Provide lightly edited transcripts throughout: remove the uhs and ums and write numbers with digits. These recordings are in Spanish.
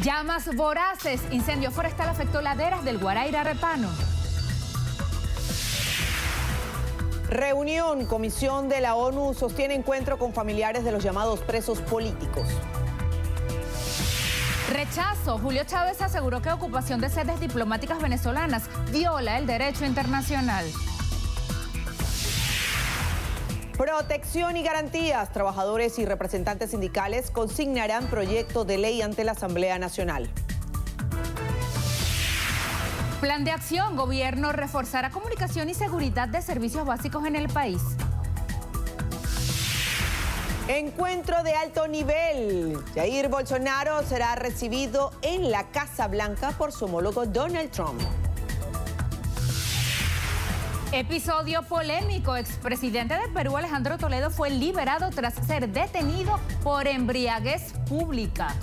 Llamas voraces. Incendio forestal afectó laderas del Guaraíra Repano. Reunión. Comisión de la ONU sostiene encuentro con familiares de los llamados presos políticos. Rechazo. Julio Chávez aseguró que ocupación de sedes diplomáticas venezolanas viola el derecho internacional. Protección y garantías. Trabajadores y representantes sindicales consignarán proyecto de ley ante la Asamblea Nacional. Plan de acción. Gobierno reforzará comunicación y seguridad de servicios básicos en el país. Encuentro de alto nivel. Jair Bolsonaro será recibido en la Casa Blanca por su homólogo Donald Trump. Episodio polémico. Expresidente de Perú, Alejandro Toledo, fue liberado tras ser detenido por embriaguez pública.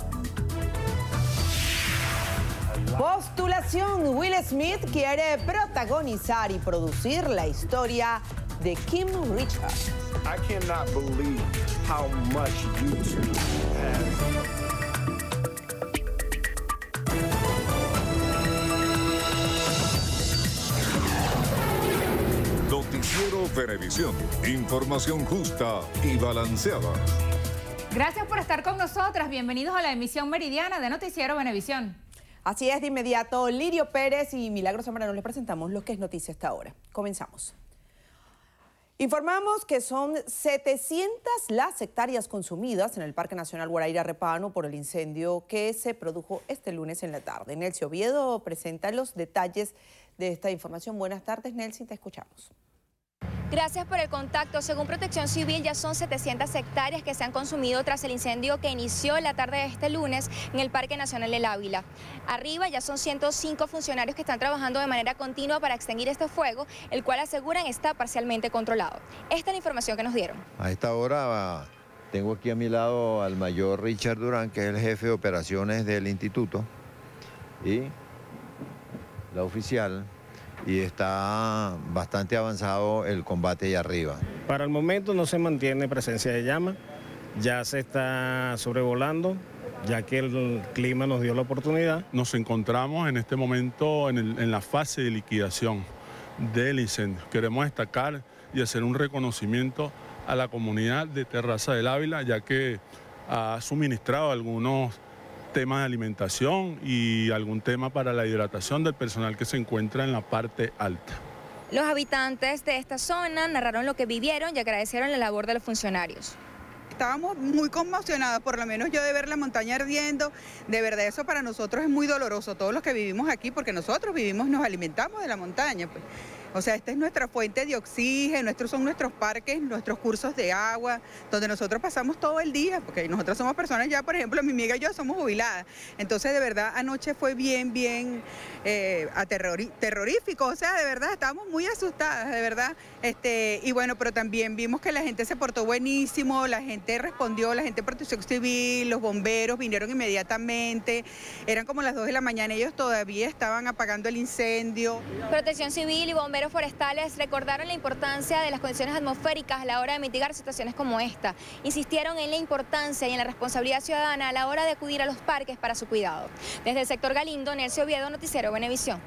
Postulación. Will Smith quiere protagonizar y producir la historia de Kim Richards. I cannot believe how much YouTube has. Noticiero Venevisión. Información justa y balanceada. Gracias por estar con nosotras. Bienvenidos a la emisión meridiana de Noticiero Venevisión. Así es, de inmediato, Lirio Pérez y Milagros Zambrano les presentamos lo que es noticia hasta ahora. Comenzamos. Informamos que son 700 las hectáreas consumidas en el Parque Nacional Guaraíra Repano por el incendio que se produjo este lunes en la tarde. Nelcy Oviedo presenta los detalles de esta información. Buenas tardes, Nelcy, te escuchamos. Gracias por el contacto. Según Protección Civil, ya son 700 hectáreas que se han consumido tras el incendio que inició la tarde de este lunes en el Parque Nacional del Ávila. Arriba ya son 105 funcionarios que están trabajando de manera continua para extinguir este fuego, el cual aseguran está parcialmente controlado. Esta es la información que nos dieron. A esta hora tengo aquí a mi lado al mayor Richard Durán, que es el jefe de operaciones del instituto, y la oficial. Y está bastante avanzado el combate allá arriba. Para el momento no se mantiene presencia de llama, ya se está sobrevolando, ya que el clima nos dio la oportunidad. Nos encontramos en este momento en la fase de liquidación del incendio. Queremos destacar y hacer un reconocimiento a la comunidad de Terraza del Ávila, ya que ha suministrado algunos temas de alimentación y algún tema para la hidratación del personal que se encuentra en la parte alta. Los habitantes de esta zona narraron lo que vivieron y agradecieron la labor de los funcionarios. Estábamos muy conmocionados, por lo menos yo, de ver la montaña ardiendo. De verdad, eso para nosotros es muy doloroso, todos los que vivimos aquí, porque nosotros vivimos, nos alimentamos de la montaña, pues. O sea, esta es nuestra fuente de oxígeno, estos son nuestros parques, nuestros cursos de agua, donde nosotros pasamos todo el día, porque nosotros somos personas ya, por ejemplo, mi amiga y yo somos jubiladas. Entonces, de verdad, anoche fue bien terrorífico, o sea, de verdad, estábamos muy asustadas, de verdad. Y bueno, pero también vimos que la gente se portó buenísimo, la gente respondió, la gente de Protección Civil, los bomberos vinieron inmediatamente, eran como las 2 de la mañana, ellos todavía estaban apagando el incendio. Protección Civil y bomberos forestales recordaron la importancia de las condiciones atmosféricas a la hora de mitigar situaciones como esta. Insistieron en la importancia y en la responsabilidad ciudadana a la hora de acudir a los parques para su cuidado. Desde el sector Galindo, Nelcy Oviedo, Noticiero Venevisión.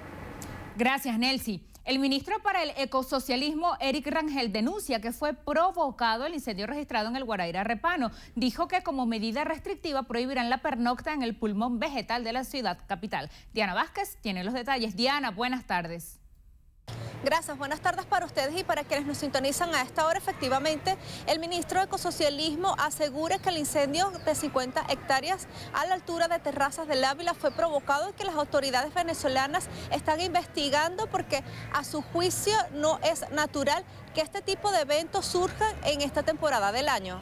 Gracias, Nelcy. El ministro para el ecosocialismo, Eric Rangel, denuncia que fue provocado el incendio registrado en el Guaraíra Repano. Dijo que como medida restrictiva prohibirán la pernocta en el pulmón vegetal de la ciudad capital. Diana Vázquez tiene los detalles. Diana, buenas tardes. Gracias, buenas tardes para ustedes y para quienes nos sintonizan a esta hora. Efectivamente, el ministro de Ecosocialismo asegura que el incendio de 50 hectáreas a la altura de Terrazas del Ávila fue provocado y que las autoridades venezolanas están investigando porque a su juicio no es natural que este tipo de eventos surjan en esta temporada del año.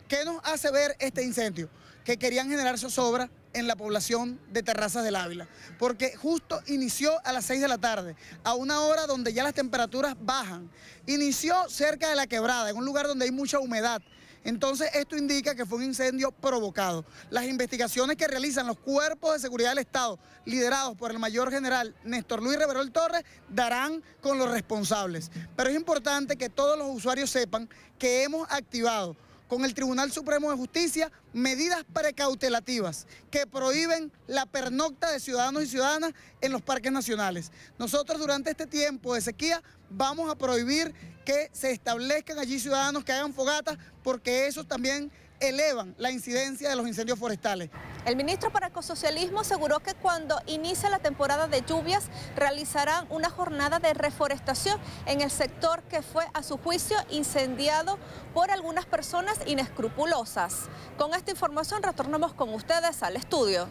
¿Qué nos hace ver este incendio? Que querían generar zozobra en la población de Terrazas del Ávila, porque justo inició a las 6 de la tarde, a una hora donde ya las temperaturas bajan. Inició cerca de la quebrada, en un lugar donde hay mucha humedad. Entonces esto indica que fue un incendio provocado. Las investigaciones que realizan los cuerpos de seguridad del Estado, liderados por el mayor general Néstor Luis Reverol Torres, darán con los responsables. Pero es importante que todos los usuarios sepan que hemos activado con el Tribunal Supremo de Justicia medidas precautelativas que prohíben la pernocta de ciudadanos y ciudadanas en los parques nacionales. Nosotros durante este tiempo de sequía vamos a prohibir que se establezcan allí ciudadanos que hagan fogatas, porque eso también elevan la incidencia de los incendios forestales. El ministro para Ecosocialismo aseguró que cuando inicie la temporada de lluvias realizarán una jornada de reforestación en el sector que fue a su juicio incendiado por algunas personas inescrupulosas. Con esta información retornamos con ustedes al estudio.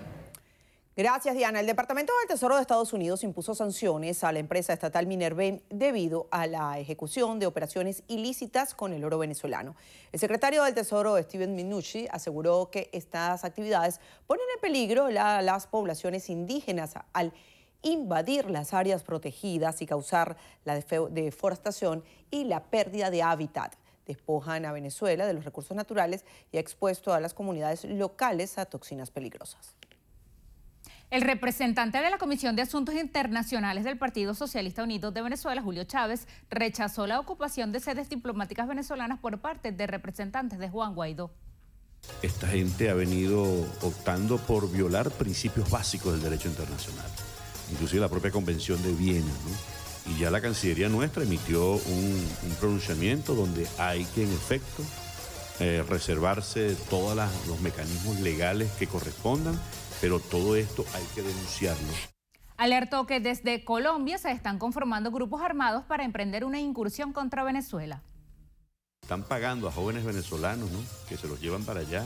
Gracias, Diana. El Departamento del Tesoro de Estados Unidos impuso sanciones a la empresa estatal Minerven debido a la ejecución de operaciones ilícitas con el oro venezolano. El secretario del Tesoro, Steven Mnuchin, aseguró que estas actividades ponen en peligro las poblaciones indígenas al invadir las áreas protegidas y causar la deforestación y la pérdida de hábitat. Despojan a Venezuela de los recursos naturales y ha expuesto a las comunidades locales a toxinas peligrosas. El representante de la Comisión de Asuntos Internacionales del Partido Socialista Unido de Venezuela, Julio Chávez, rechazó la ocupación de sedes diplomáticas venezolanas por parte de representantes de Juan Guaidó. Esta gente ha venido optando por violar principios básicos del derecho internacional, inclusive la propia Convención de Viena, ¿no? Y ya la Cancillería nuestra emitió un pronunciamiento donde hay que, en efecto, reservarse todos los mecanismos legales que correspondan, pero todo esto hay que denunciarlo. Alertó que desde Colombia se están conformando grupos armados para emprender una incursión contra Venezuela. Están pagando a jóvenes venezolanos, ¿no?, que se los llevan para allá,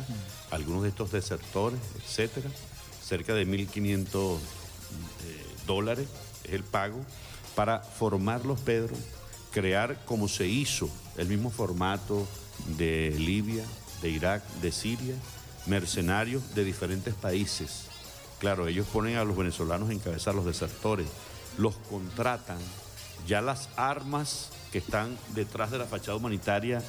algunos de estos desertores, etcétera. Cerca de $1.500 es el pago para formarlos, Pedro, crear como se hizo el mismo formato de Libia, de Irak, de Siria, mercenarios de diferentes países. Claro, ellos ponen a los venezolanos a encabezar los desertores, los contratan, ya las armas que están detrás de la fachada humanitaria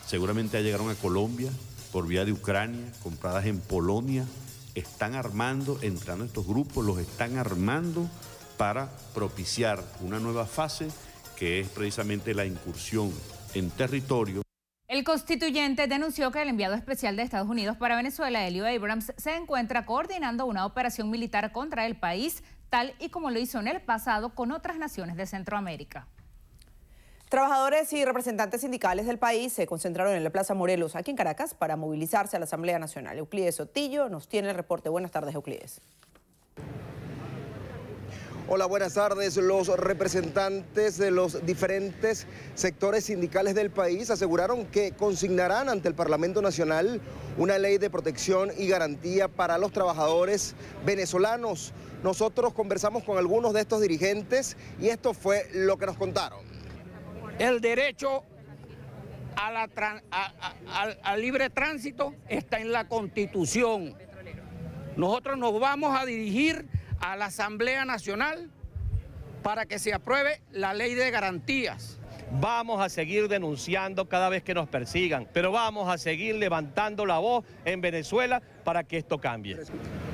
seguramente ya llegaron a Colombia por vía de Ucrania, compradas en Polonia, están armando, entrando estos grupos, los están armando para propiciar una nueva fase que es precisamente la incursión en territorio. El constituyente denunció que el enviado especial de Estados Unidos para Venezuela, Elio Abrams, se encuentra coordinando una operación militar contra el país, tal y como lo hizo en el pasado con otras naciones de Centroamérica. Trabajadores y representantes sindicales del país se concentraron en la Plaza Morelos, aquí en Caracas, para movilizarse a la Asamblea Nacional. Euclides Sotillo nos tiene el reporte. Buenas tardes, Euclides. Hola, buenas tardes. Los representantes de los diferentes sectores sindicales del país aseguraron que consignarán ante el Parlamento Nacional una ley de protección y garantía para los trabajadores venezolanos. Nosotros conversamos con algunos de estos dirigentes y esto fue lo que nos contaron. El derecho al libre tránsito está en la Constitución. Nosotros nos vamos a dirigir a la Asamblea Nacional para que se apruebe la ley de garantías. Vamos a seguir denunciando cada vez que nos persigan, pero vamos a seguir levantando la voz en Venezuela para que esto cambie.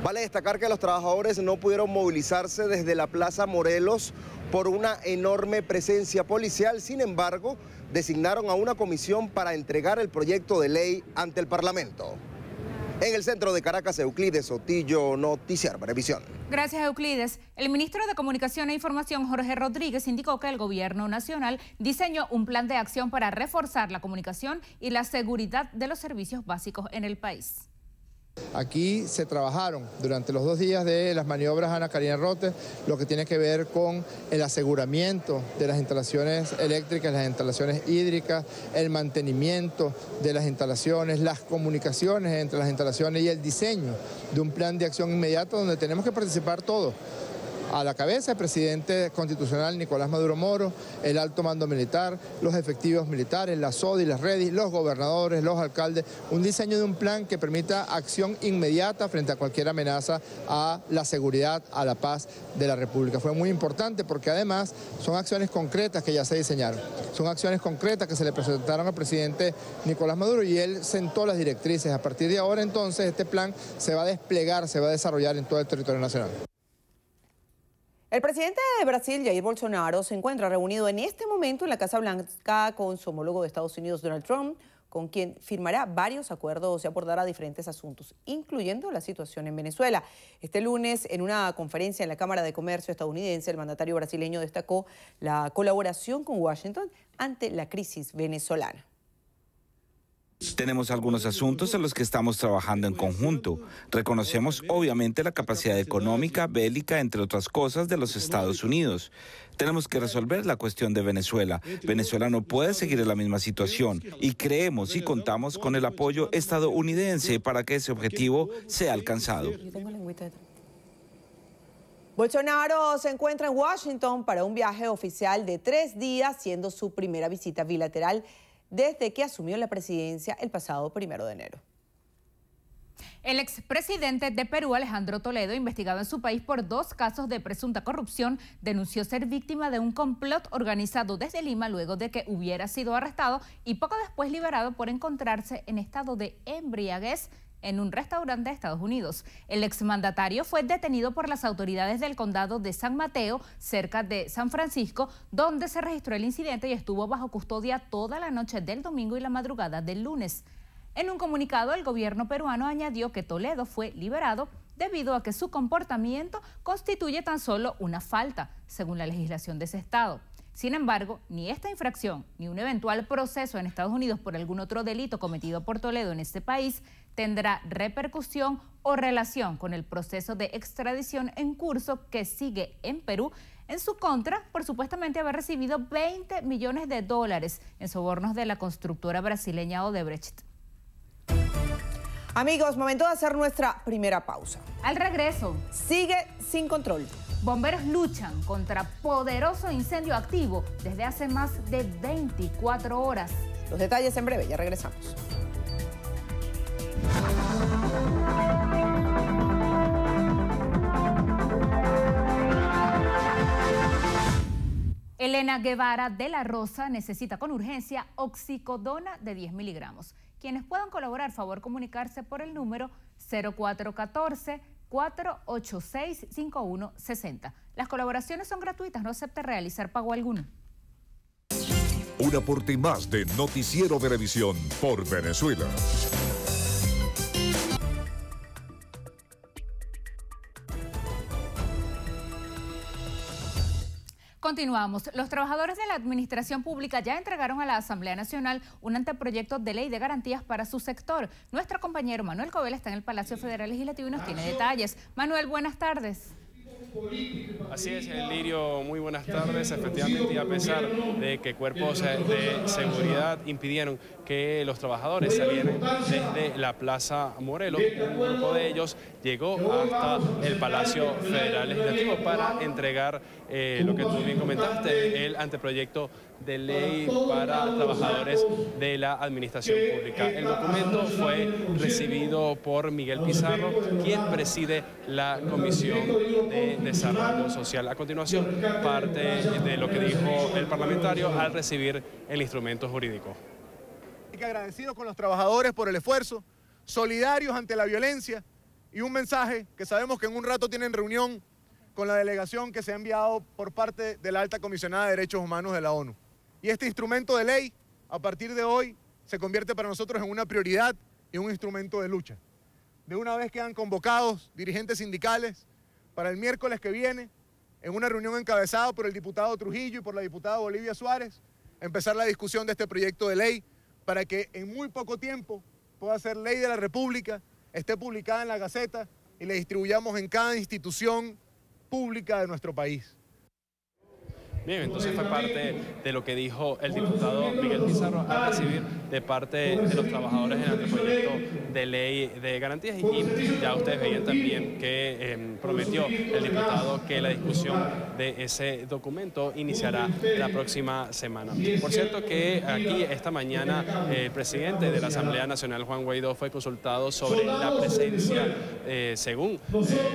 Vale destacar que los trabajadores no pudieron movilizarse desde la Plaza Morelos por una enorme presencia policial. Sin embargo, designaron a una comisión para entregar el proyecto de ley ante el Parlamento. En el centro de Caracas, Euclides Sotillo, Noticiero Venevisión. Gracias, Euclides. El ministro de Comunicación e Información, Jorge Rodríguez, indicó que el gobierno nacional diseñó un plan de acción para reforzar la comunicación y la seguridad de los servicios básicos en el país. Aquí se trabajaron durante los 2 días de las maniobras Ana Karina Rotes, lo que tiene que ver con el aseguramiento de las instalaciones eléctricas, las instalaciones hídricas, el mantenimiento de las instalaciones, las comunicaciones entre las instalaciones y el diseño de un plan de acción inmediato donde tenemos que participar todos. A la cabeza el presidente constitucional Nicolás Maduro Moro, el alto mando militar, los efectivos militares, la SODI, las REDI, los gobernadores, los alcaldes, un diseño de un plan que permita acción inmediata frente a cualquier amenaza a la seguridad, a la paz de la República. Fue muy importante porque además son acciones concretas que ya se diseñaron, son acciones concretas que se le presentaron al presidente Nicolás Maduro y él sentó las directrices. A partir de ahora entonces este plan se va a desplegar, se va a desarrollar en todo el territorio nacional. El presidente de Brasil, Jair Bolsonaro, se encuentra reunido en este momento en la Casa Blanca con su homólogo de Estados Unidos, Donald Trump, con quien firmará varios acuerdos y abordará diferentes asuntos, incluyendo la situación en Venezuela. Este lunes, en una conferencia en la Cámara de Comercio estadounidense, el mandatario brasileño destacó la colaboración con Washington ante la crisis venezolana. Tenemos algunos asuntos en los que estamos trabajando en conjunto. Reconocemos obviamente la capacidad económica, bélica, entre otras cosas, de los Estados Unidos. Tenemos que resolver la cuestión de Venezuela. Venezuela no puede seguir en la misma situación y creemos y contamos con el apoyo estadounidense para que ese objetivo sea alcanzado. Bolsonaro se encuentra en Washington para un viaje oficial de 3 días, siendo su primera visita bilateral desde que asumió la presidencia el pasado 1 de enero. El expresidente de Perú, Alejandro Toledo, investigado en su país por 2 casos de presunta corrupción, denunció ser víctima de un complot organizado desde Lima luego de que hubiera sido arrestado y poco después liberado por encontrarse en estado de embriaguez en un restaurante de Estados Unidos. El exmandatario fue detenido por las autoridades del condado de San Mateo, cerca de San Francisco, donde se registró el incidente y estuvo bajo custodia toda la noche del domingo y la madrugada del lunes. En un comunicado, el gobierno peruano añadió que Toledo fue liberado debido a que su comportamiento constituye tan solo una falta, según la legislación de ese estado. Sin embargo, ni esta infracción ni un eventual proceso en Estados Unidos por algún otro delito cometido por Toledo en este país tendrá repercusión o relación con el proceso de extradición en curso que sigue en Perú en su contra por supuestamente haber recibido $20 millones en sobornos de la constructora brasileña Odebrecht. Amigos, momento de hacer nuestra primera pausa. Al regreso, sigue sin control. Bomberos luchan contra poderoso incendio activo desde hace más de 24 horas. Los detalles en breve, ya regresamos. Elena Guevara de la Rosa necesita con urgencia oxicodona de 10 miligramos. Quienes puedan colaborar, favor comunicarse por el número 0414-486-5160. Las colaboraciones son gratuitas, no acepta realizar pago alguno. Un aporte más de Noticiero Venevisión por Venezuela. Continuamos. Los trabajadores de la Administración Pública ya entregaron a la Asamblea Nacional un anteproyecto de ley de garantías para su sector. Nuestro compañero Manuel Covela está en el Palacio Federal Legislativo y nos tiene detalles. Manuel, buenas tardes. Así es, Lirio, muy buenas tardes. Efectivamente, y a pesar de que cuerpos de seguridad impidieron que los trabajadores salieran desde la Plaza Morelos, un grupo de ellos llegó hasta el Palacio Federal Legislativo para entregar lo que tú bien comentaste, el anteproyecto de ley para trabajadores de la Administración Pública. El documento fue recibido por Miguel Pizarro, quien preside la Comisión de Desarrollo Social. A continuación, parte de lo que dijo el parlamentario al recibir el instrumento jurídico. Agradecidos con los trabajadores por el esfuerzo, solidarios ante la violencia y un mensaje que sabemos que en un rato tienen reunión con la delegación que se ha enviado por parte de la Alta Comisionada de Derechos Humanos de la ONU. Y este instrumento de ley, a partir de hoy, se convierte para nosotros en una prioridad y un instrumento de lucha. De una vez quedan convocados dirigentes sindicales para el miércoles que viene, en una reunión encabezada por el diputado Trujillo y por la diputada Bolivia Suárez, empezar la discusión de este proyecto de ley para que en muy poco tiempo pueda ser ley de la República, esté publicada en la Gaceta y la distribuyamos en cada institución pública de nuestro país. Bien, entonces fue parte de lo que dijo el diputado Miguel Pizarro al recibir de parte de los trabajadores el anteproyecto de ley de garantías y ya ustedes veían también que prometió el diputado que la discusión de ese documento iniciará la próxima semana. Por cierto que aquí esta mañana el presidente de la Asamblea Nacional, Juan Guaidó, fue consultado sobre la presencia, según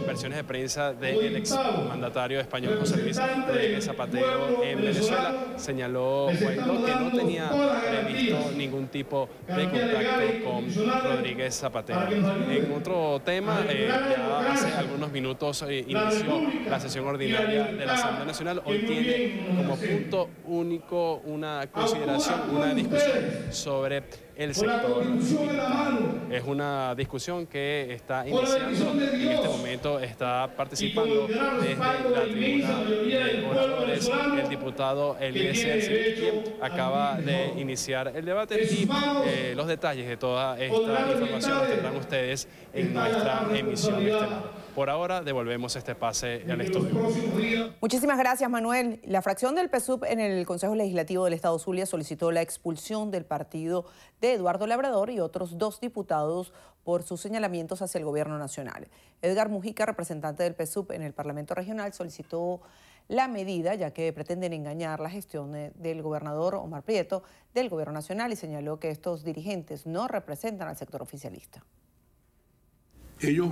versiones de prensa del exmandatario español José Luis Rodríguez Zapatero en Venezuela. Señaló Guaidó que no tenía previsto ningún tipo de contacto con Rodríguez Zapatero. En otro tema, ya hace algunos minutos inició la sesión ordinaria de la Asamblea Nacional. Hoy tiene como punto único una consideración, una discusión sobre el sector militar. Es una discusión que está iniciando. En este momento está participando desde la tribuna de oradores el diputado Eliezer Civit, quien acaba de iniciar el debate, y los detalles de toda esta información los tendrán ustedes en nuestra emisión estelar. Por ahora devolvemos este pase al estudio. Muchísimas gracias, Manuel. La fracción del PSUV en el Consejo Legislativo del Estado Zulia solicitó la expulsión del partido de Eduardo Labrador y otros 2 diputados por sus señalamientos hacia el gobierno nacional. Edgar Mujica, representante del PSUV en el Parlamento Regional, solicitó la medida ya que pretenden engañar la gestión del gobernador Omar Prieto del gobierno nacional y señaló que estos dirigentes no representan al sector oficialista. Ellos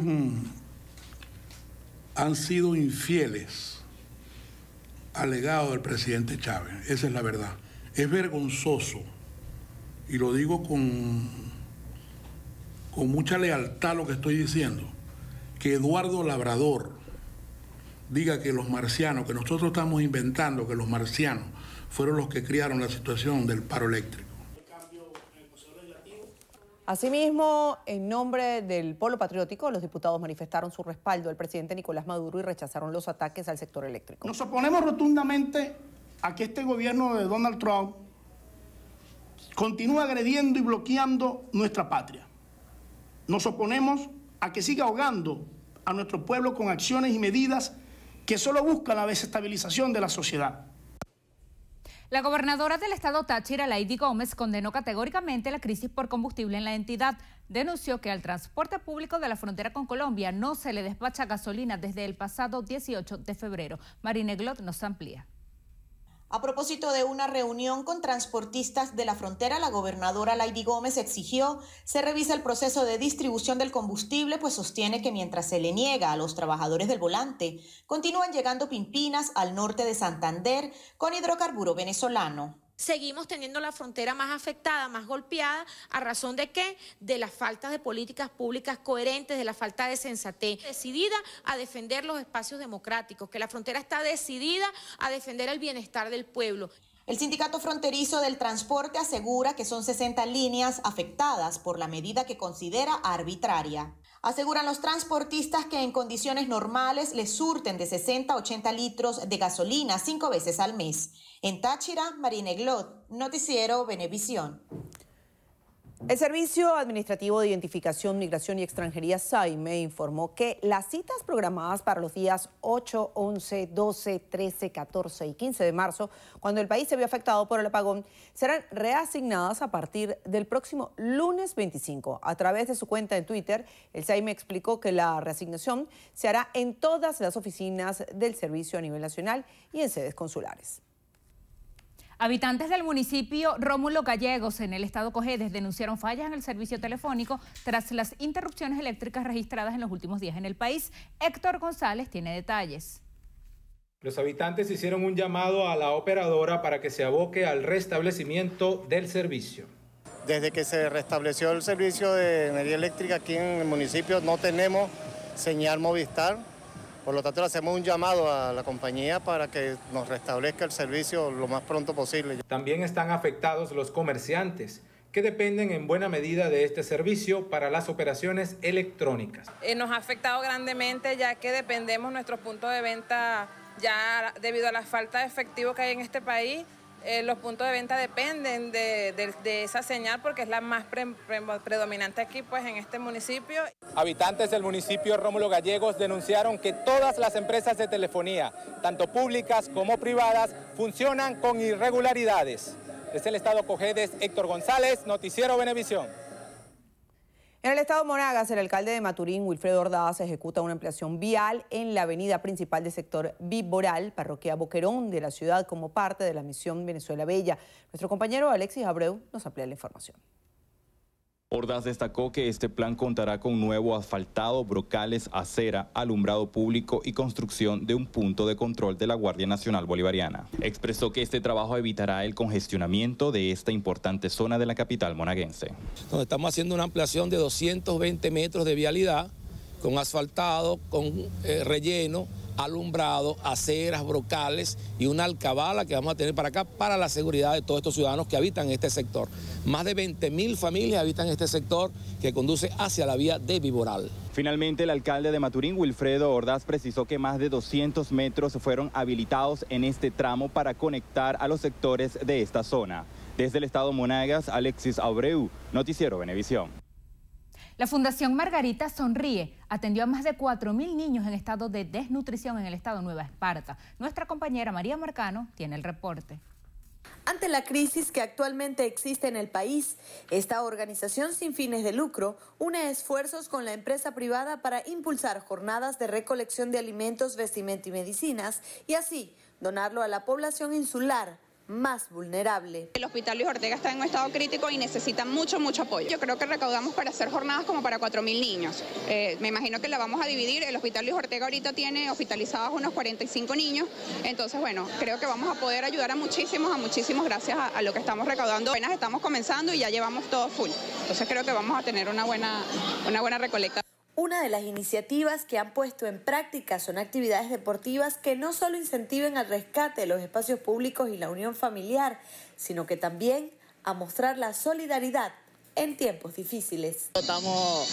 han sido infieles al legado del presidente Chávez, esa es la verdad. Es vergonzoso, y lo digo con mucha lealtad lo que estoy diciendo, que Eduardo Labrador diga que los marcianos, que nosotros estamos inventando que los marcianos fueron los que crearon la situación del paro eléctrico. Asimismo, en nombre del Polo Patriótico, los diputados manifestaron su respaldo al presidente Nicolás Maduro y rechazaron los ataques al sector eléctrico. Nos oponemos rotundamente a que este gobierno de Donald Trump continúe agrediendo y bloqueando nuestra patria. Nos oponemos a que siga ahogando a nuestro pueblo con acciones y medidas que solo buscan la desestabilización de la sociedad. La gobernadora del estado Táchira, Lady Gómez, condenó categóricamente la crisis por combustible en la entidad. Denunció que al transporte público de la frontera con Colombia no se le despacha gasolina desde el pasado 18 de febrero. Marine Glot nos amplía. A propósito de una reunión con transportistas de la frontera, la gobernadora Lady Gómez exigió se revise el proceso de distribución del combustible, pues sostiene que mientras se le niega a los trabajadores del volante, continúan llegando pimpinas al norte de Santander con hidrocarburo venezolano. Seguimos teniendo la frontera más afectada, más golpeada, ¿a razón de qué? De la falta de políticas públicas coherentes, de la falta de sensatez. Decidida a defender los espacios democráticos, que la frontera está decidida a defender el bienestar del pueblo. El sindicato fronterizo del transporte asegura que son 60 líneas afectadas por la medida que considera arbitraria. Aseguran los transportistas que en condiciones normales les surten de 60 a 80 litros de gasolina 5 veces al mes. En Táchira, Marine Glot, Noticiero Venevisión. El Servicio Administrativo de Identificación, Migración y Extranjería, SAIME, informó que las citas programadas para los días 8, 11, 12, 13, 14 y 15 de marzo, cuando el país se vio afectado por el apagón, serán reasignadas a partir del próximo lunes 25. A través de su cuenta en Twitter, el SAIME explicó que la reasignación se hará en todas las oficinas del servicio a nivel nacional y en sedes consulares. Habitantes del municipio Rómulo Gallegos, en el estado Cojedes, denunciaron fallas en el servicio telefónico tras las interrupciones eléctricas registradas en los últimos días en el país. Héctor González tiene detalles. Los habitantes hicieron un llamado a la operadora para que se aboque al restablecimiento del servicio. Desde que se restableció el servicio de energía eléctrica aquí en el municipio no tenemos señal Movistar. Por lo tanto, le hacemos un llamado a la compañía para que nos restablezca el servicio lo más pronto posible. También están afectados los comerciantes, que dependen en buena medida de este servicio para las operaciones electrónicas. Nos ha afectado grandemente ya que dependemos nuestros puntos de venta, ya debido a la falta de efectivo que hay en este país. Los puntos de venta dependen de esa señal porque es la más predominante aquí pues en este municipio. Habitantes del municipio Rómulo Gallegos denunciaron que todas las empresas de telefonía, tanto públicas como privadas, funcionan con irregularidades. Desde el estado Cojedes, Héctor González, Noticiero Venevisión. En el estado Monagas, el alcalde de Maturín, Wilfredo Ordaz, ejecuta una ampliación vial en la avenida principal del sector Viboral, parroquia Boquerón de la ciudad, como parte de la misión Venezuela Bella. Nuestro compañero Alexis Abreu nos amplía la información. Ordaz destacó que este plan contará con nuevo asfaltado, brocales, acera, alumbrado público y construcción de un punto de control de la Guardia Nacional Bolivariana. Expresó que este trabajo evitará el congestionamiento de esta importante zona de la capital monaguense. Estamos haciendo una ampliación de 220 metros de vialidad con asfaltado, con relleno, alumbrado, aceras, brocales y una alcabala que vamos a tener para acá para la seguridad de todos estos ciudadanos que habitan en este sector. Más de 20.000 familias habitan este sector que conduce hacia la vía de Viboral. Finalmente, el alcalde de Maturín, Wilfredo Ordaz, precisó que más de 200 metros fueron habilitados en este tramo para conectar a los sectores de esta zona. Desde el estado Monagas, Alexis Abreu, Noticiero Venevisión. La Fundación Margarita Sonríe atendió a más de 4.000 niños en estado de desnutrición en el estado Nueva Esparta. Nuestra compañera María Marcano tiene el reporte. Ante la crisis que actualmente existe en el país, esta organización sin fines de lucro une esfuerzos con la empresa privada para impulsar jornadas de recolección de alimentos, vestimenta y medicinas y así donarlo a la población insular más vulnerable. El Hospital Luis Ortega está en un estado crítico y necesita mucho apoyo. Yo creo que recaudamos para hacer jornadas como para 4.000 niños. Me imagino que la vamos a dividir. El Hospital Luis Ortega ahorita tiene hospitalizados unos 45 niños. Entonces, bueno, creo que vamos a poder ayudar a muchísimos gracias a lo que estamos recaudando. Apenas estamos comenzando y ya llevamos todo full. Entonces creo que vamos a tener una buena recolecta. Una de las iniciativas que han puesto en práctica son actividades deportivas que no solo incentiven al rescate de los espacios públicos y la unión familiar, sino que también a mostrar la solidaridad en tiempos difíciles. Estamos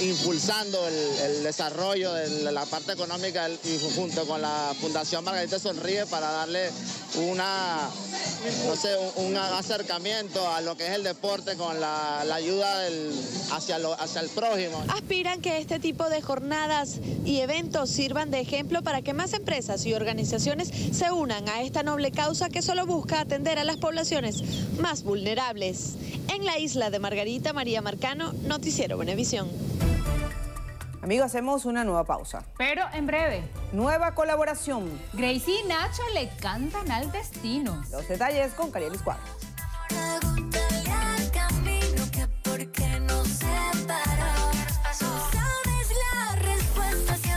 impulsando el desarrollo de la parte económica y junto con la Fundación Margarita Sonríe para darle un acercamiento a lo que es el deporte con la ayuda hacia el prójimo. Aspiran que este tipo de jornadas y eventos sirvan de ejemplo para que más empresas y organizaciones se unan a esta noble causa que solo busca atender a las poblaciones más vulnerables. En la isla de Margarita, María Marcano, Noticiero Venevisión. Amigos, hacemos una nueva pausa. Pero en breve. Nueva colaboración. Gracie y Nacho le cantan al destino. Los detalles con Carielis Cuadros. Pregúntale al camino que por qué nos separó. Sabes la respuesta siempre.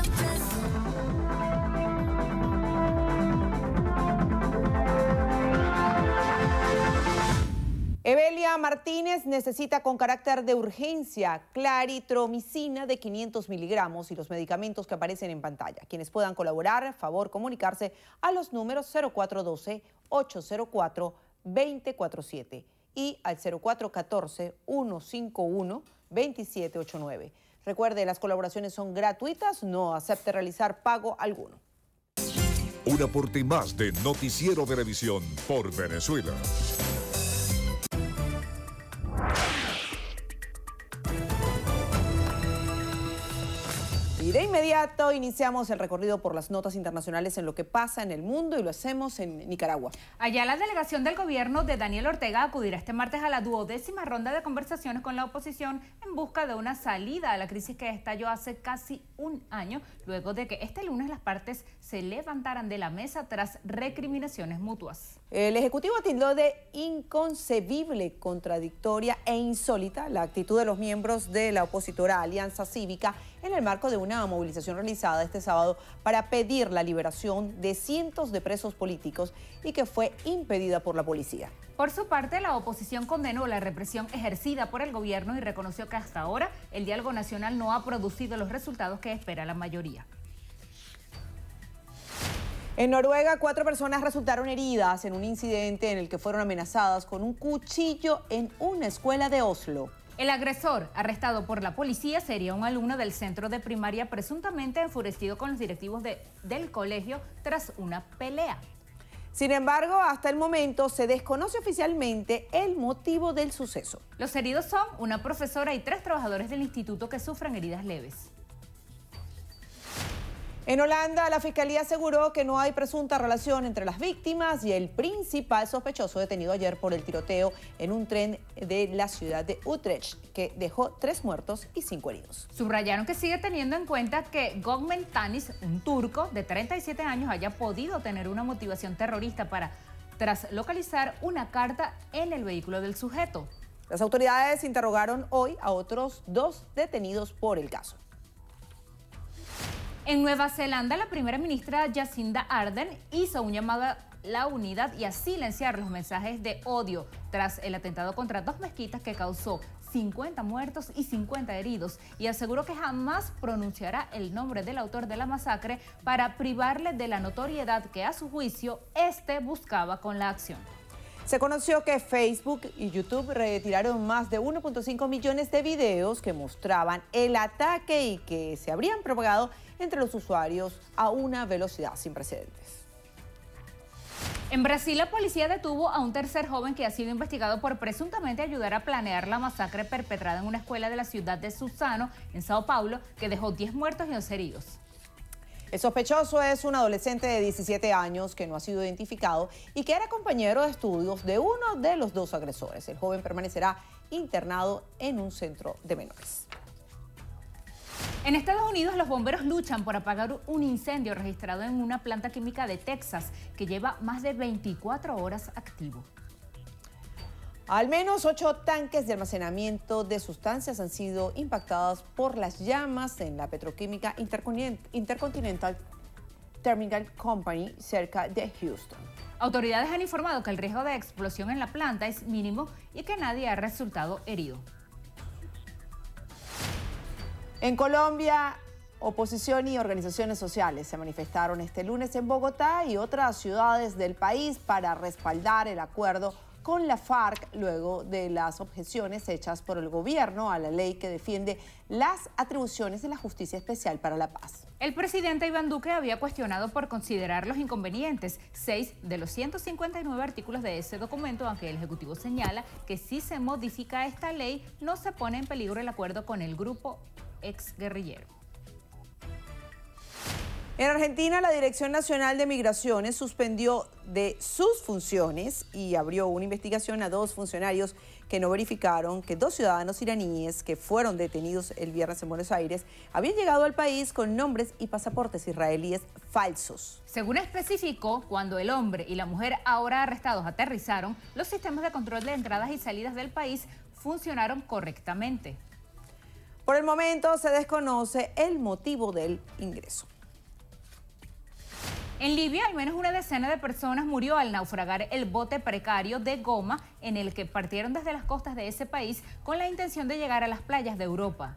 Evelia Martínez necesita con carácter de urgencia claritromicina de 500 miligramos y los medicamentos que aparecen en pantalla. Quienes puedan colaborar, favor comunicarse a los números 0412-804-2047 y al 0414-151-2789. Recuerde, las colaboraciones son gratuitas, no acepte realizar pago alguno. Un aporte más de Noticiero Venevisión por Venezuela. Y de inmediato iniciamos el recorrido por las notas internacionales en lo que pasa en el mundo y lo hacemos en Nicaragua. Allá la delegación del gobierno de Daniel Ortega acudirá este martes a la 12ª ronda de conversaciones con la oposición en busca de una salida a la crisis que estalló hace casi un año, luego de que este lunes las partes se levantaran de la mesa tras recriminaciones mutuas. El Ejecutivo tildó de inconcebible, contradictoria e insólita la actitud de los miembros de la opositora Alianza Cívica en el marco de una movilización realizada este sábado para pedir la liberación de cientos de presos políticos y que fue impedida por la policía. Por su parte, la oposición condenó la represión ejercida por el gobierno y reconoció que hasta ahora el diálogo nacional no ha producido los resultados que espera la mayoría. En Noruega, 4 personas resultaron heridas en un incidente en el que fueron amenazadas con un cuchillo en una escuela de Oslo. El agresor, arrestado por la policía, sería un alumno del centro de primaria presuntamente enfurecido con los directivos del colegio tras una pelea. Sin embargo, hasta el momento se desconoce oficialmente el motivo del suceso. Los heridos son una profesora y 3 trabajadores del instituto que sufren heridas leves. En Holanda, la Fiscalía aseguró que no hay presunta relación entre las víctimas y el principal sospechoso detenido ayer por el tiroteo en un tren de la ciudad de Utrecht, que dejó 3 muertos y 5 heridos. Subrayaron que sigue teniendo en cuenta que Gökmen Tanis, un turco de 37 años, haya podido tener una motivación terrorista tras localizar una carta en el vehículo del sujeto. Las autoridades interrogaron hoy a otros 2 detenidos por el caso. En Nueva Zelanda, la primera ministra Jacinda Ardern hizo un llamado a la unidad y a silenciar los mensajes de odio tras el atentado contra 2 mezquitas que causó 50 muertos y 50 heridos y aseguró que jamás pronunciará el nombre del autor de la masacre para privarle de la notoriedad que a su juicio buscaba con la acción. Se conoció que Facebook y YouTube retiraron más de 1.5 millones de videos que mostraban el ataque y que se habrían propagado entre los usuarios a una velocidad sin precedentes. En Brasil, la policía detuvo a un tercer joven que ha sido investigado por presuntamente ayudar a planear la masacre perpetrada en una escuela de la ciudad de Suzano, en Sao Paulo, que dejó 10 muertos y 11 heridos. El sospechoso es un adolescente de 17 años que no ha sido identificado y que era compañero de estudios de uno de los dos agresores. El joven permanecerá internado en un centro de menores. En Estados Unidos, los bomberos luchan por apagar un incendio registrado en una planta química de Texas que lleva más de 24 horas activo. Al menos 8 tanques de almacenamiento de sustancias han sido impactados por las llamas en la petroquímica Intercontinental Terminal Company cerca de Houston. Autoridades han informado que el riesgo de explosión en la planta es mínimo y que nadie ha resultado herido. En Colombia, oposición y organizaciones sociales se manifestaron este lunes en Bogotá y otras ciudades del país para respaldar el acuerdo con la FARC luego de las objeciones hechas por el gobierno a la ley que defiende las atribuciones de la Justicia Especial para la Paz. El presidente Iván Duque había cuestionado por considerar los inconvenientes 6 de los 159 artículos de ese documento, aunque el Ejecutivo señala que si se modifica esta ley no se pone en peligro el acuerdo con el grupo exguerrillero. En Argentina, la Dirección Nacional de Migraciones suspendió de sus funciones y abrió una investigación a 2 funcionarios que no verificaron que 2 ciudadanos iraníes que fueron detenidos el viernes en Buenos Aires habían llegado al país con nombres y pasaportes israelíes falsos. Según especificó, cuando el hombre y la mujer ahora arrestados aterrizaron, los sistemas de control de entradas y salidas del país funcionaron correctamente. Por el momento se desconoce el motivo del ingreso. En Libia, al menos una decena de personas murió al naufragar el bote precario de goma en el que partieron desde las costas de ese país con la intención de llegar a las playas de Europa.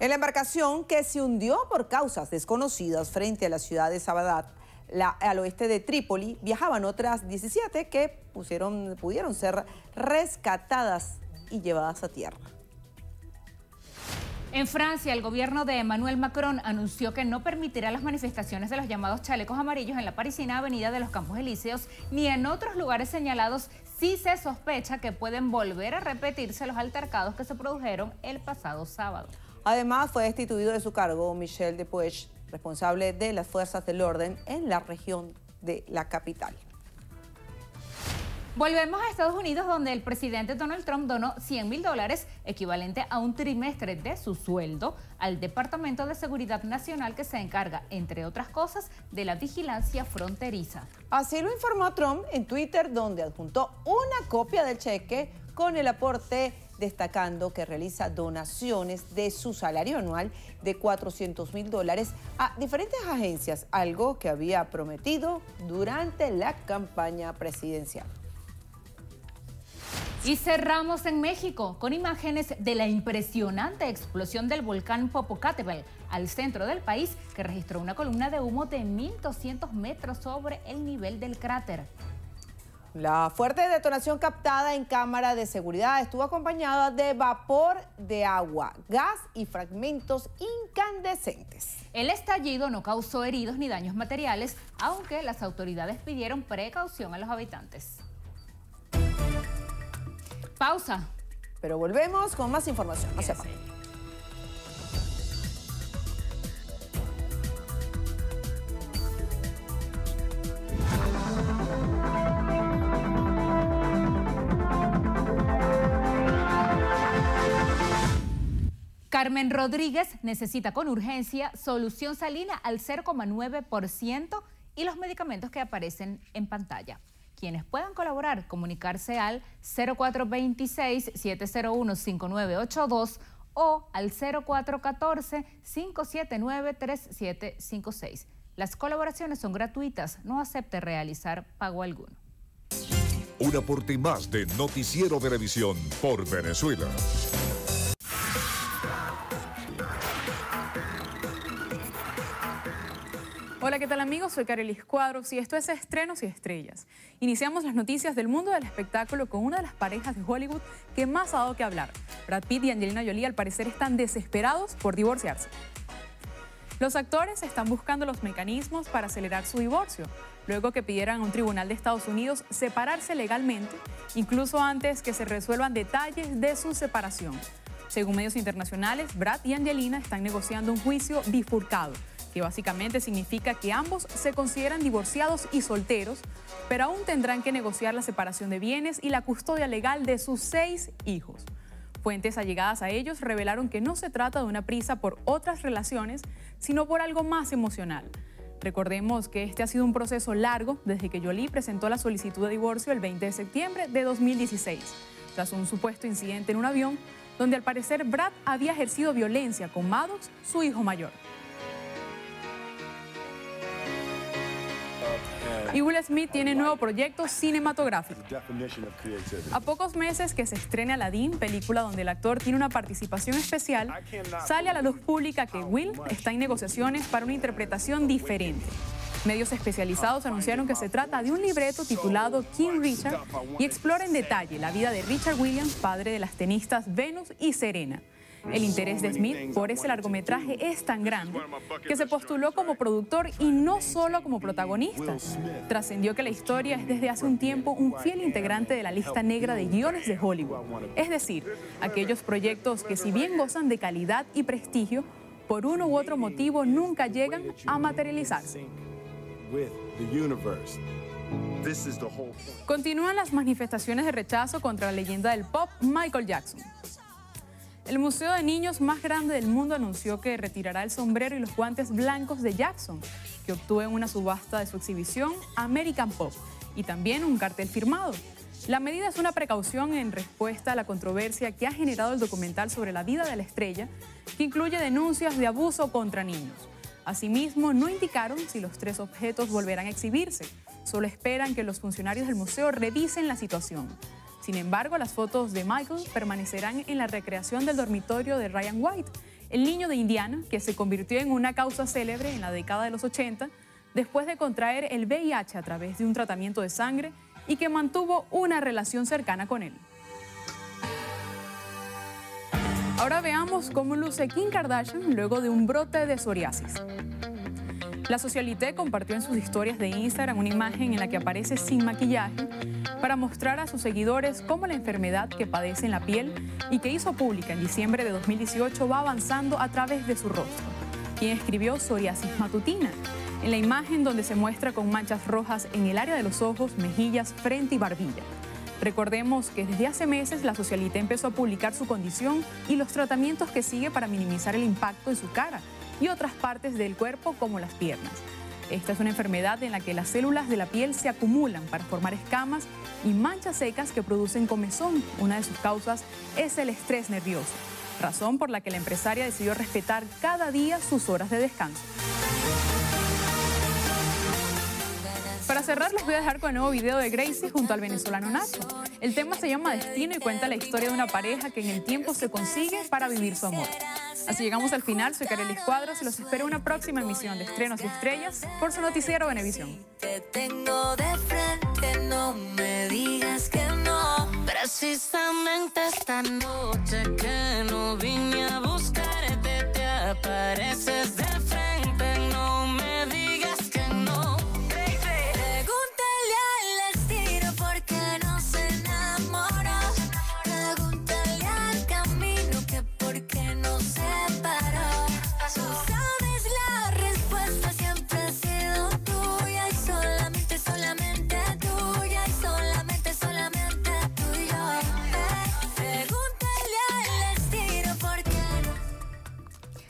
En la embarcación, que se hundió por causas desconocidas frente a la ciudad de Sabadat, al oeste de Trípoli, viajaban otras 17 que pudieron ser rescatadas y llevadas a tierra. En Francia, el gobierno de Emmanuel Macron anunció que no permitirá las manifestaciones de los llamados chalecos amarillos en la parisina avenida de los Campos Elíseos ni en otros lugares señalados si se sospecha que pueden volver a repetirse los altercados que se produjeron el pasado sábado. Además, fue destituido de su cargo Michel Depuech, responsable de las fuerzas del orden en la región de la capital. Volvemos a Estados Unidos, donde el presidente Donald Trump donó $100.000, equivalente a un trimestre de su sueldo, al Departamento de Seguridad Nacional que se encarga, entre otras cosas, de la vigilancia fronteriza. Así lo informó Trump en Twitter, donde adjuntó una copia del cheque con el aporte, destacando que realiza donaciones de su salario anual de $400.000 a diferentes agencias, algo que había prometido durante la campaña presidencial. Y cerramos en México con imágenes de la impresionante explosión del volcán Popocatépetl al centro del país, que registró una columna de humo de 1.200 metros sobre el nivel del cráter. La fuerte detonación captada en cámara de seguridad estuvo acompañada de vapor de agua, gas y fragmentos incandescentes. El estallido no causó heridos ni daños materiales, aunque las autoridades pidieron precaución a los habitantes. Pausa. Pero volvemos con más información. No se apague. Carmen Rodríguez necesita con urgencia solución salina al 0,9% y los medicamentos que aparecen en pantalla. Quienes puedan colaborar, comunicarse al 0426-701-5982 o al 0414-579-3756. Las colaboraciones son gratuitas, no acepte realizar pago alguno. Un aporte más de Noticiero Venevisión por Venezuela. Hola, ¿qué tal amigos? Soy Carelis Cuadros y esto es Estrenos y Estrellas. Iniciamos las noticias del mundo del espectáculo con una de las parejas de Hollywood que más ha dado que hablar. Brad Pitt y Angelina Jolie al parecer están desesperados por divorciarse. Los actores están buscando los mecanismos para acelerar su divorcio, luego que pidieran a un tribunal de Estados Unidos separarse legalmente, incluso antes que se resuelvan detalles de su separación. Según medios internacionales, Brad y Angelina están negociando un juicio bifurcado, que básicamente significa que ambos se consideran divorciados y solteros, pero aún tendrán que negociar la separación de bienes y la custodia legal de sus 6 hijos. Fuentes allegadas a ellos revelaron que no se trata de una prisa por otras relaciones, sino por algo más emocional. Recordemos que este ha sido un proceso largo desde que Jolie presentó la solicitud de divorcio el 20 de septiembre de 2016, tras un supuesto incidente en un avión donde al parecer Brad había ejercido violencia con Maddox, su hijo mayor. Y Will Smith tiene nuevo proyecto cinematográfico. A pocos meses que se estrene Aladdin, película donde el actor tiene una participación especial, sale a la luz pública que Will está en negociaciones para una interpretación diferente. Medios especializados anunciaron que se trata de un libreto titulado King Richard y explora en detalle la vida de Richard Williams, padre de las tenistas Venus y Serena. El interés de Smith por ese largometraje es tan grande que se postuló como productor y no solo como protagonista. Trascendió que la historia es desde hace un tiempo un fiel integrante de la lista negra de guiones de Hollywood. Es decir, aquellos proyectos que si bien gozan de calidad y prestigio, por uno u otro motivo nunca llegan a materializarse. Continúan las manifestaciones de rechazo contra la leyenda del pop Michael Jackson. El museo de niños más grande del mundo anunció que retirará el sombrero y los guantes blancos de Jackson, que obtuvo en una subasta de su exhibición American Pop, y también un cartel firmado. La medida es una precaución en respuesta a la controversia que ha generado el documental sobre la vida de la estrella, que incluye denuncias de abuso contra niños. Asimismo, no indicaron si los 3 objetos volverán a exhibirse, solo esperan que los funcionarios del museo revisen la situación. Sin embargo, las fotos de Michael permanecerán en la recreación del dormitorio de Ryan White, el niño de Indiana que se convirtió en una causa célebre en la década de los 80 después de contraer el VIH a través de un tratamiento de sangre y que mantuvo una relación cercana con él. Ahora veamos cómo luce Kim Kardashian luego de un brote de psoriasis. La Socialité compartió en sus historias de Instagram una imagen en la que aparece sin maquillaje para mostrar a sus seguidores cómo la enfermedad que padece en la piel y que hizo pública en diciembre de 2018 va avanzando a través de su rostro. Quien escribió psoriasis matutina, en la imagen donde se muestra con manchas rojas en el área de los ojos, mejillas, frente y barbilla. Recordemos que desde hace meses la Socialité empezó a publicar su condición y los tratamientos que sigue para minimizar el impacto en su cara y otras partes del cuerpo como las piernas. Esta es una enfermedad en la que las células de la piel se acumulan para formar escamas y manchas secas que producen comezón. Una de sus causas es el estrés nervioso, razón por la que la empresaria decidió respetar cada día sus horas de descanso. Para cerrar, les voy a dejar con el nuevo video de Gracie junto al venezolano Nacho. El tema se llama Destino y cuenta la historia de una pareja que en el tiempo se consigue para vivir su amor. Así llegamos al final. Soy Carelis Cuadros y los espero en una próxima emisión de Estrenos y Estrellas por su noticiero Venevisión. Te tengo de frente, no me digas que no. Precisamente esta noche que no vine a buscarte, te apareces de frente, no me digas que no. Pregúntale al destino por qué no se enamoró. Pregúntale al camino que por qué no se paró. Tú sabes la respuesta, siempre ha sido tuya y solamente, solamente tuya y solamente, solamente tuya. Pregúntale al destino por qué no.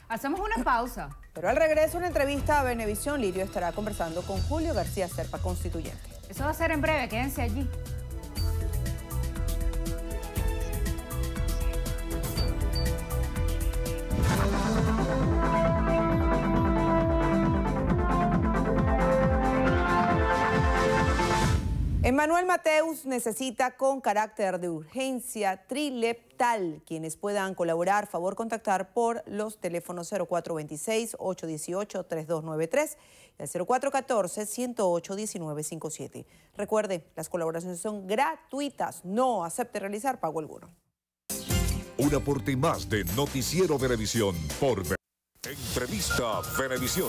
Hacemos una pausa. Pero al regreso, una entrevista a Venevisión, Lirio estará conversando con Julio García Serpa, constituyente. Eso va a ser en breve, quédense allí. Emmanuel Mateus necesita con carácter de urgencia Trileptal. Quienes puedan colaborar, favor contactar por los teléfonos 0426-818-3293 y al 0414-108-1957. Recuerde, las colaboraciones son gratuitas, no acepte realizar pago alguno. Un aporte más de Noticiero Venevisión por Entrevista Venevisión.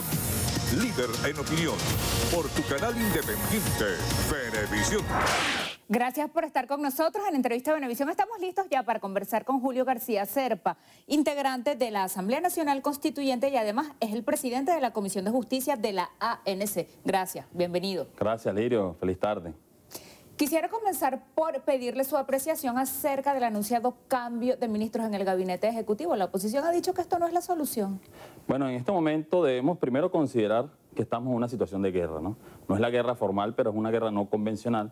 Líder en opinión. Por tu canal independiente, Venevisión. Gracias por estar con nosotros en Entrevista Venevisión. Estamos listos ya para conversar con Julio García Zerpa, integrante de la Asamblea Nacional Constituyente y además es el presidente de la Comisión de Justicia de la ANC. Gracias, bienvenido. Gracias, Lirio. Feliz tarde. Quisiera comenzar por pedirle su apreciación acerca del anunciado cambio de ministros en el gabinete ejecutivo. La oposición ha dicho que esto no es la solución. Bueno, en este momento debemos primero considerar que estamos en una situación de guerra, ¿no? No es la guerra formal, pero es una guerra no convencional.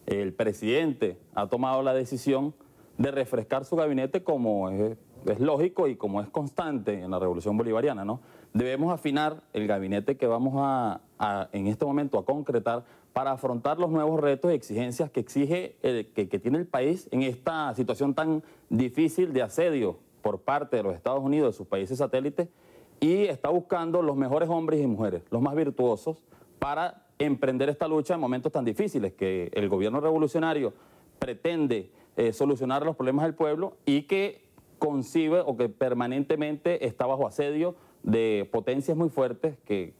El presidente ha tomado la decisión de refrescar su gabinete como es lógico y como es constante en la Revolución Bolivariana, ¿no? Debemos afinar el gabinete que vamos en este momento a concretar para afrontar los nuevos retos y exigencias que exige que tiene el país en esta situación tan difícil de asedio por parte de los Estados Unidos, de sus países satélites, y está buscando los mejores hombres y mujeres, los más virtuosos, para emprender esta lucha en momentos tan difíciles que el gobierno revolucionario pretende solucionar los problemas del pueblo y que concibe o que permanentemente está bajo asedio de potencias muy fuertes que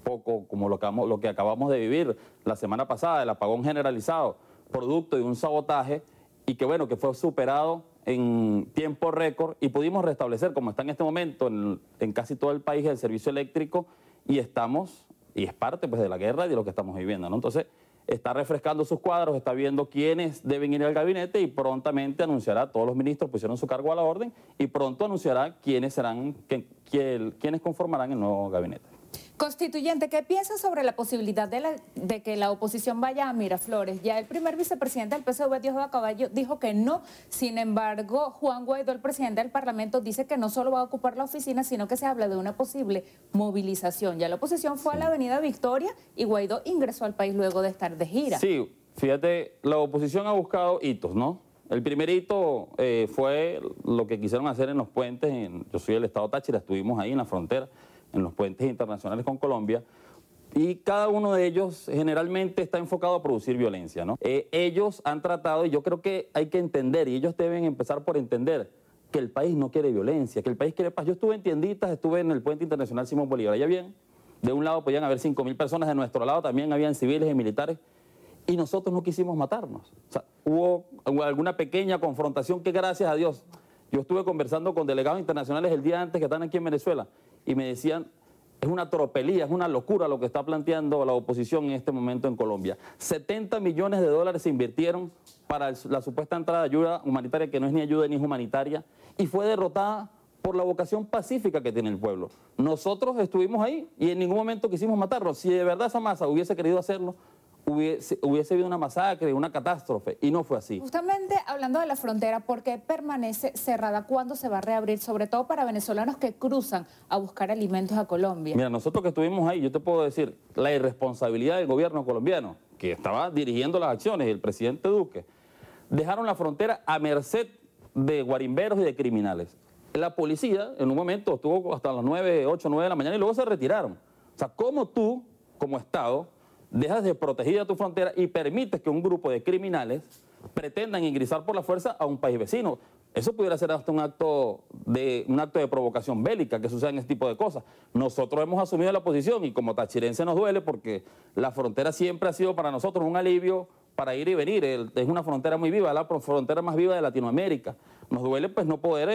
poco como lo que acabamos de vivir la semana pasada, el apagón generalizado, producto de un sabotaje y que bueno, que fue superado en tiempo récord y pudimos restablecer, como está en este momento en casi todo el país, el servicio eléctrico y es parte pues de la guerra y de lo que estamos viviendo, ¿no? Entonces, está refrescando sus cuadros, está viendo quiénes deben ir al gabinete y prontamente anunciará, todos los ministros pusieron su cargo a la orden y pronto anunciará quiénes conformarán el nuevo gabinete. Constituyente, ¿qué piensa sobre la posibilidad de que la oposición vaya a Miraflores? Ya el primer vicepresidente del PSV, Diosdado Caballo, dijo que no. Sin embargo, Juan Guaidó, el presidente del Parlamento, dice que no solo va a ocupar la oficina, sino que se habla de una posible movilización. Ya la oposición fue a la Avenida Victoria y Guaidó ingresó al país luego de estar de gira. Sí, fíjate, la oposición ha buscado hitos, ¿no? El primer hito fue lo que quisieron hacer en los puentes. Yo soy del estado Táchira, estuvimos ahí en la frontera, en los puentes internacionales con Colombia, y cada uno de ellos generalmente está enfocado a producir violencia, ¿no? Ellos han tratado, y yo creo que hay que entender, y ellos deben empezar por entender que el país no quiere violencia, que el país quiere paz. Yo estuve en tienditas, estuve en el puente internacional Simón Bolívar, allá bien, de un lado podían haber 5.000 personas, de nuestro lado también habían civiles y militares, y nosotros no quisimos matarnos. O sea, hubo alguna pequeña confrontación que gracias a Dios, yo estuve conversando con delegados internacionales el día antes que están aquí en Venezuela, y me decían, es una tropelía, es una locura lo que está planteando la oposición en este momento en Colombia. 70 millones de dólares se invirtieron para la supuesta entrada de ayuda humanitaria, que no es ni ayuda ni es humanitaria, y fue derrotada por la vocación pacífica que tiene el pueblo. Nosotros estuvimos ahí y en ningún momento quisimos matarlos. Si de verdad esa masa hubiese querido hacerlo, hubiese habido una masacre, una catástrofe, y no fue así. Justamente hablando de la frontera, ¿por qué permanece cerrada? ¿Cuándo se va a reabrir? Sobre todo para venezolanos que cruzan a buscar alimentos a Colombia. Mira, nosotros que estuvimos ahí, yo te puedo decir, la irresponsabilidad del gobierno colombiano, que estaba dirigiendo las acciones, el presidente Duque, dejaron la frontera a merced de guarimberos y de criminales. La policía, en un momento, estuvo hasta las 8, 9 de la mañana y luego se retiraron. O sea, ¿cómo tú, como Estado, dejas de protegida tu frontera y permites que un grupo de criminales pretendan ingresar por la fuerza a un país vecino? Eso pudiera ser hasta un acto de provocación bélica, que sucedan este tipo de cosas. Nosotros hemos asumido la posición y como tachirense nos duele porque la frontera siempre ha sido para nosotros un alivio para ir y venir. Es una frontera muy viva, la frontera más viva de Latinoamérica. Nos duele pues no poder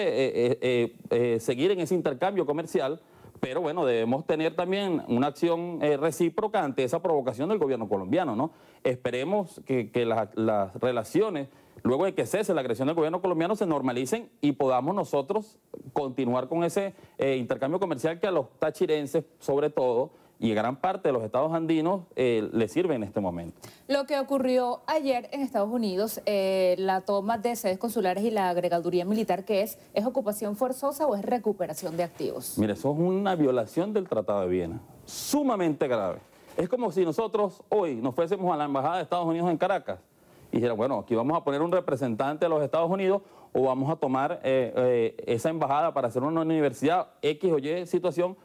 seguir en ese intercambio comercial. Pero bueno, debemos tener también una acción recíproca ante esa provocación del gobierno colombiano, ¿no? Esperemos que las relaciones, luego de que cese la agresión del gobierno colombiano, se normalicen y podamos nosotros continuar con ese intercambio comercial que a los tachirenses, sobre todo, y gran parte de los estados andinos les sirve en este momento. Lo que ocurrió ayer en Estados Unidos, la toma de sedes consulares y la agregaduría militar, ¿qué es? ¿Es ocupación forzosa o es recuperación de activos? Mire, eso es una violación del Tratado de Viena, sumamente grave. Es como si nosotros hoy nos fuésemos a la Embajada de Estados Unidos en Caracas y dijera, bueno, aquí vamos a poner un representante de los Estados Unidos o vamos a tomar esa embajada para hacer una universidad X o Y situación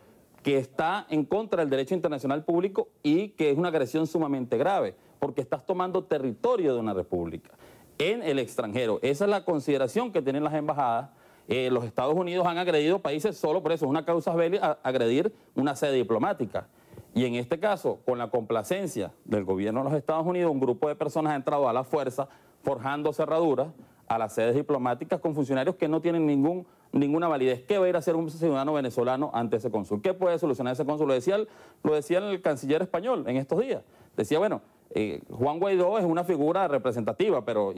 que está en contra del derecho internacional público y que es una agresión sumamente grave, porque estás tomando territorio de una república en el extranjero. Esa es la consideración que tienen las embajadas. Los Estados Unidos han agredido países solo por eso, es una causa belli agredir una sede diplomática. Y en este caso, con la complacencia del gobierno de los Estados Unidos, un grupo de personas ha entrado a la fuerza, forjando cerraduras a las sedes diplomáticas con funcionarios que no tienen ninguna validez. ¿Qué va a ir a hacer un ciudadano venezolano ante ese cónsul? ¿Qué puede solucionar ese cónsul? Lo decía el canciller español en estos días. Decía, bueno, Juan Guaidó es una figura representativa, pero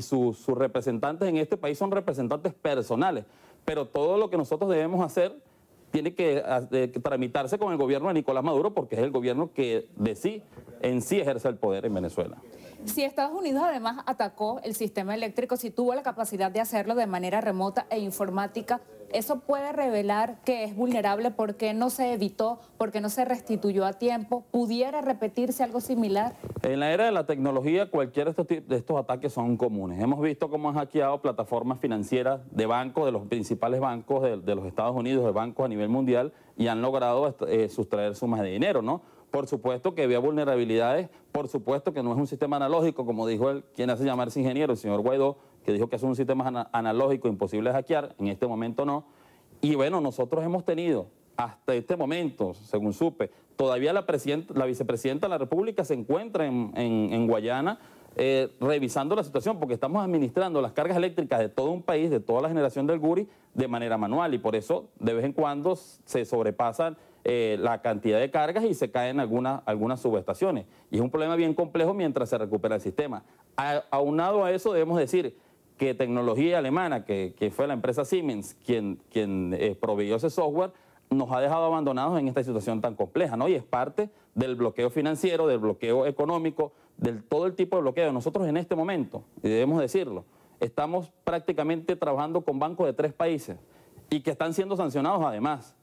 sus representantes en este país son representantes personales. Pero todo lo que nosotros debemos hacer tiene que tramitarse con el gobierno de Nicolás Maduro, porque es el gobierno que en sí ejerce el poder en Venezuela. Si Estados Unidos además atacó el sistema eléctrico, si tuvo la capacidad de hacerlo de manera remota e informática, ¿eso puede revelar que es vulnerable? ¿Por qué no se evitó? ¿Por qué no se restituyó a tiempo? ¿Pudiera repetirse algo similar? En la era de la tecnología, cualquiera de estos ataques son comunes. Hemos visto cómo han hackeado plataformas financieras de bancos, de los principales bancos de los Estados Unidos, de bancos a nivel mundial, y han logrado sustraer sumas de dinero, ¿no? Por supuesto que había vulnerabilidades, por supuesto que no es un sistema analógico, como dijo quien hace llamarse ingeniero, el señor Guaidó, que dijo que es un sistema analógico imposible de hackear, en este momento no. Y bueno, nosotros hemos tenido hasta este momento, según supe, todavía la vicepresidenta de la República se encuentra en Guayana revisando la situación, porque estamos administrando las cargas eléctricas de todo un país, de toda la generación del Guri, de manera manual, y por eso de vez en cuando se sobrepasan la cantidad de cargas y se caen algunas subestaciones. Y es un problema bien complejo mientras se recupera el sistema. Aunado a eso, debemos decir que tecnología alemana, que fue la empresa Siemens quien proveyó ese software, nos ha dejado abandonados en esta situación tan compleja, ¿no? Y es parte del bloqueo financiero, del bloqueo económico, del todo el tipo de bloqueo. Nosotros en este momento, y debemos decirlo, estamos prácticamente trabajando con bancos de 3 países y que están siendo sancionados además,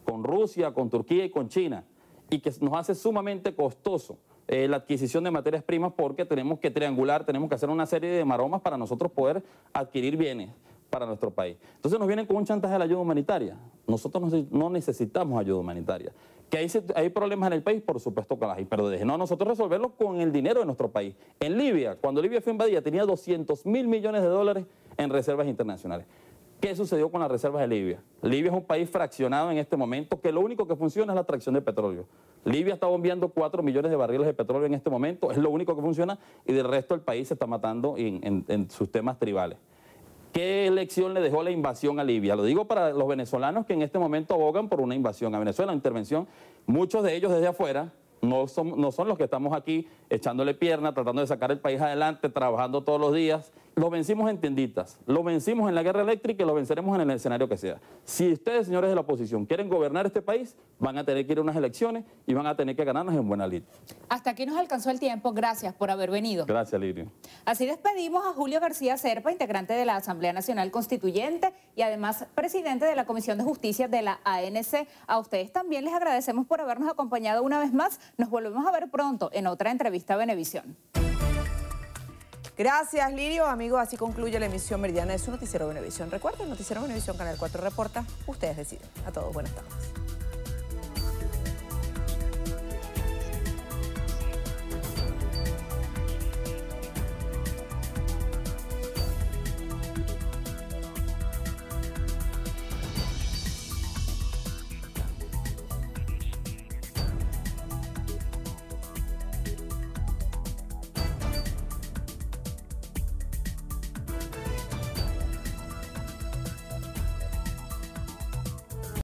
con Rusia, con Turquía y con China, y que nos hace sumamente costoso la adquisición de materias primas, porque tenemos que triangular, tenemos que hacer una serie de maromas para nosotros poder adquirir bienes para nuestro país. Entonces nos vienen con un chantaje de la ayuda humanitaria. Nosotros no necesitamos ayuda humanitaria. ¿Que hay problemas en el país? Por supuesto que las hay, pero déjenos nosotros resolverlo con el dinero de nuestro país. En Libia, cuando Libia fue invadida, tenía 200.000 millones de dólares en reservas internacionales. ¿Qué sucedió con las reservas de Libia? Libia es un país fraccionado en este momento, que lo único que funciona es la extracción de petróleo. Libia está bombeando 4 millones de barriles de petróleo en este momento, es lo único que funciona, y del resto del país se está matando en sus temas tribales. ¿Qué lección le dejó la invasión a Libia? Lo digo para los venezolanos que en este momento abogan por una invasión a Venezuela, una intervención. Muchos de ellos desde afuera no son los que estamos aquí echándole pierna, tratando de sacar el país adelante, trabajando todos los días. Los vencimos en tienditas, los vencimos en la guerra eléctrica y los venceremos en el escenario que sea. Si ustedes, señores de la oposición, quieren gobernar este país, van a tener que ir a unas elecciones y van a tener que ganarnos en buena lid. Hasta aquí nos alcanzó el tiempo. Gracias por haber venido. Gracias, Lirio. Así despedimos a Julio García Serpa, integrante de la Asamblea Nacional Constituyente y además presidente de la Comisión de Justicia de la ANC. A ustedes también les agradecemos por habernos acompañado una vez más. Nos volvemos a ver pronto en otra entrevista a Venevisión. Gracias, Lirio. Amigos, así concluye la emisión meridiana de su Noticiero Venevisión. Recuerden, Noticiero Venevisión, Canal 4 reporta. Ustedes deciden. A todos, buenas tardes.